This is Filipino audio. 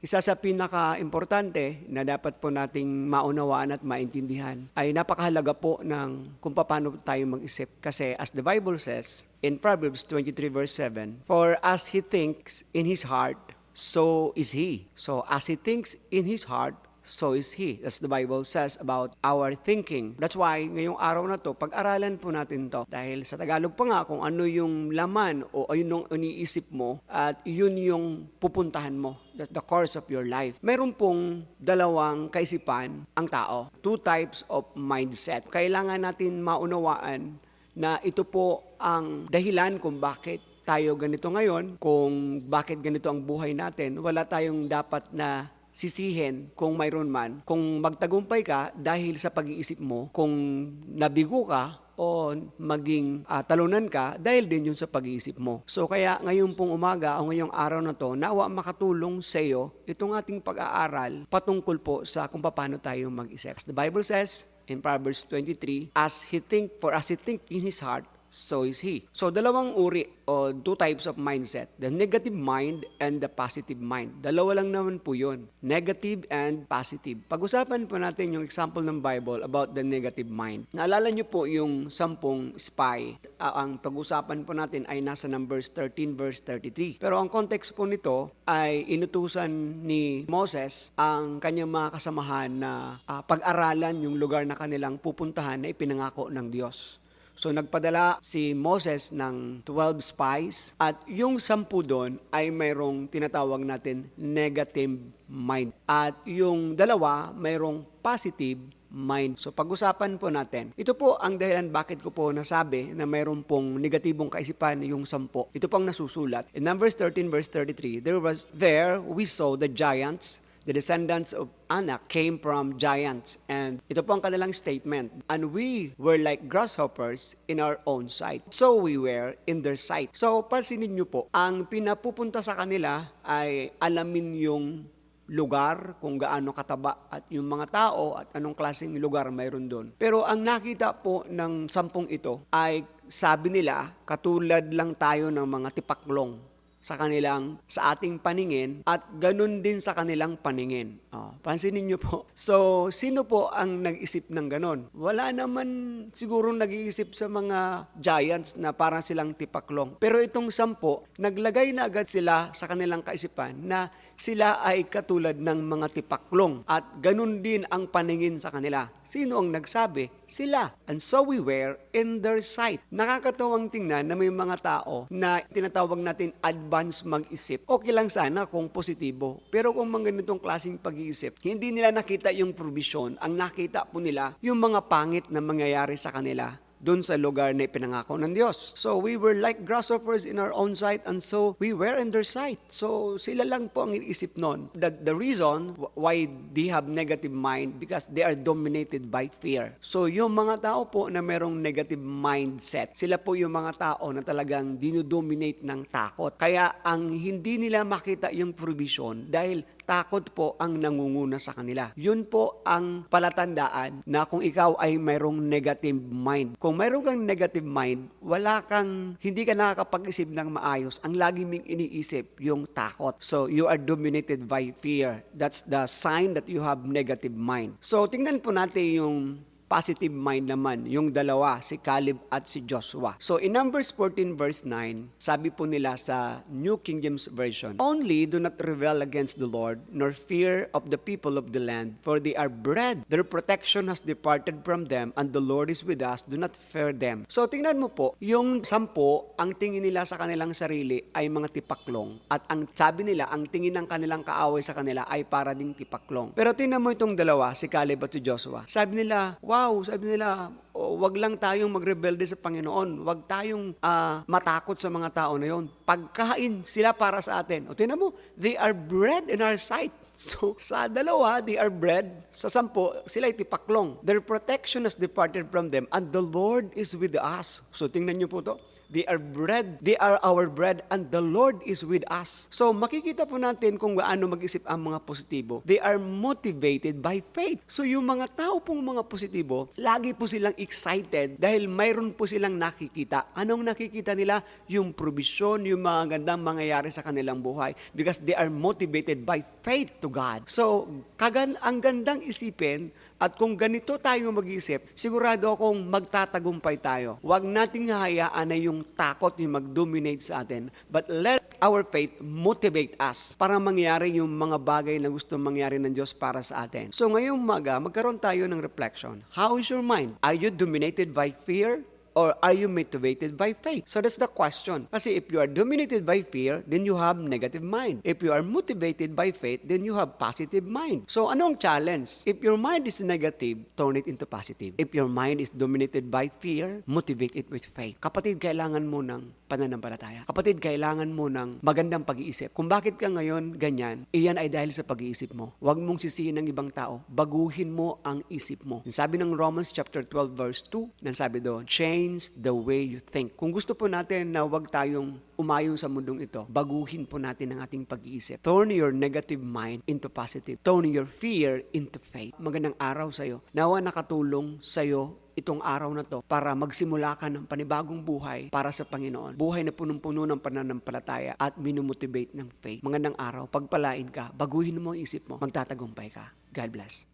Isa sa pinaka-importante na dapat po nating maunawaan at maintindihan ay napakahalaga po ng kung paano tayo mag-isip. Kasi as the Bible says in Proverbs 23 verse 7, "For as he thinks in his heart, so is he." So as he thinks in his heart, so is he. As the Bible says about our thinking. That's why ngayong araw na to, pag-aralan po natin to. Dahil sa Tagalog pa nga kung ano yung laman o ayun yung iniisip mo at yun yung pupuntahan mo. That's the course of your life. Meron pong dalawang kaisipan ang tao. Two types of mindset. Kailangan natin maunawaan na ito po ang dahilan kung bakit tayo ganito ngayon, kung bakit ganito ang buhay natin. Wala tayong dapat na sisihin kung mayroon man, kung magtagumpay ka dahil sa pag-iisip mo, kung nabigo ka o maging talunan ka dahil din yun sa pag-iisip mo. So kaya ngayon pong umaga o ngayong araw na to, nawa makatulong sa iyo itong ating pag-aaral patungkol po sa kung paano tayo mag-isip. The Bible says in Proverbs 23, as he think in his heart, so is he. So dalawang uri o two types of mindset. The negative mind and the positive mind. Dalawa lang naman po yun. Negative and positive. Pag-usapan po natin yung example ng Bible about the negative mind. Naalala niyo po yung 10 spy. Ang pag-usapan po natin ay nasa Numbers 13 verse 33. Pero ang context po nito ay inutusan ni Moses ang kanyang mga kasamahan na pag-aralan yung lugar na kanilang pupuntahan na ipinangako ng Diyos. So nagpadala si Moses ng 12 spies at yung 10 doon ay mayroong tinatawag natin negative mind. At yung 2 mayroong positive mind. So pag-usapan po natin. Ito po ang dahilan bakit ko po nasabi na mayroon pong negatibong kaisipan yung 10. Ito pong nasusulat. In Numbers 13 verse 33, there we saw the giants. The descendants of Anak came from giants. And ito po ang kanilang statement. And we were like grasshoppers in our own sight. So we were in their sight. So pansinin nyo po, ang pinapupunta sa kanila ay alamin yung lugar, kung gaano kataba at yung mga tao at anong klaseng lugar mayroon doon. Pero ang nakita po ng 10 ito ay sabi nila, katulad lang tayo ng mga tipaklong sa ating paningin at ganun din sa kanilang paningin. Pansinin nyo po. So, sino po ang nag-isip ng ganun? Wala naman sigurong nag-iisip sa mga giants na parang silang tipaklong. Pero itong 10, naglagay na agad sila sa kanilang kaisipan na sila ay katulad ng mga tipaklong at ganun din ang paningin sa kanila. Sino ang nagsabi? Sila. And so we were in their sight. Nakakatawang tingnan na may mga tao na tinatawag natin advance mag-isip. Okay lang sana kung positibo. Pero kung mga ganitong klaseng pag-iisip, hindi nila nakita yung provision. Ang nakita po nila, yung mga pangit na mangyayari sa kanila doon sa lugar na ipinangako ng Diyos. So we were like grasshoppers in our own sight and so we were in their sight. So sila lang po ang iisip nun. The reason why they have negative mind because they are dominated by fear. So yung mga tao po na merong negative mindset, sila po yung mga tao na talagang dinodominate ng takot. Kaya ang hindi nila makita yung provision dahil takot po ang nangunguna sa kanila. Yun po ang palatandaan na kung ikaw ay mayroong negative mind. Kung mayroong kang negative mind, hindi ka nakakapag-isip ng maayos. Ang lagi mong iniisip, yung takot. So, you are dominated by fear. That's the sign that you have negative mind. So, tingnan po natin yung positive mind naman, yung 2, si Caleb at si Joshua. So in Numbers 14 verse 9, sabi po nila sa New King James Version, "Only do not rebel against the Lord, nor fear of the people of the land, for they are bread. Their protection has departed from them, and the Lord is with us. Do not fear them." So tingnan mo po, yung 10, ang tingin nila sa kanilang sarili ay mga tipaklong. At ang sabi nila, ang tingin ng kanilang kaaway sa kanila ay para ding tipaklong. Pero tingnan mo itong 2, si Caleb at si Joshua. Sabi nila, wag lang tayong magrebelde sa Panginoon. Wag tayong matakot sa mga tao na yon. Pagkain sila para sa atin. O tingnan mo, they are bread in our sight. So, sa 2, they are bread. Sa 10, sila ay tipaklong. Their protection has departed from them, and the Lord is with us. So, tingnan nyo po to. They are our bread, and the Lord is with us. So makikita po natin kung gaano mag-isip ang mga positibo. They are motivated by faith. So yung mga tao pong mga positibo, lagi po silang excited dahil mayroon po silang nakikita. Anong nakikita nila? Yung provision, yung mga gandang mangyayari sa kanilang buhay because they are motivated by faith to God. So, ang gandang isipin at kung ganito tayo mag-isip, sigurado akong magtatagumpay tayo. Huwag nating hahayaan na yung takot yung mag-dominate sa atin, but let our faith motivate us para mangyari yung mga bagay na gusto mangyari ng Diyos para sa atin. So ngayong umaga, magkaroon tayo ng reflection. How is your mind? Are you dominated by fear? Or are you motivated by faith? So that's the question. Kasi if you are dominated by fear, then you have negative mind. If you are motivated by faith, then you have positive mind. So ano ang challenge? If your mind is negative, turn it into positive. If your mind is dominated by fear, motivate it with faith. Kapatid, kailangan mo ng pananampalataya. Kapatid, kailangan mo ng magandang pag-iisip. Kung bakit ka ngayon ganyan, iyan ay dahil sa pag-iisip mo. Huwag mong sisihin ng ibang tao. Baguhin mo ang isip mo. Sabi ng Romans chapter 12 verse 2, sabi doon, change the way you think. Kung gusto po natin na huwag tayong umayon sa mundong ito, baguhin po natin ang ating pag-iisip. Turn your negative mind into positive. Turn your fear into faith. Magandang araw sa iyo. Nawa nakatulong sa iyo itong araw na to para magsimula ka ng panibagong buhay para sa Panginoon. Buhay na punong-puno ng pananampalataya at minumotivate ng faith. Magandang araw, pagpalain ka, baguhin mo ang isip mo, magtatagumpay ka. God bless.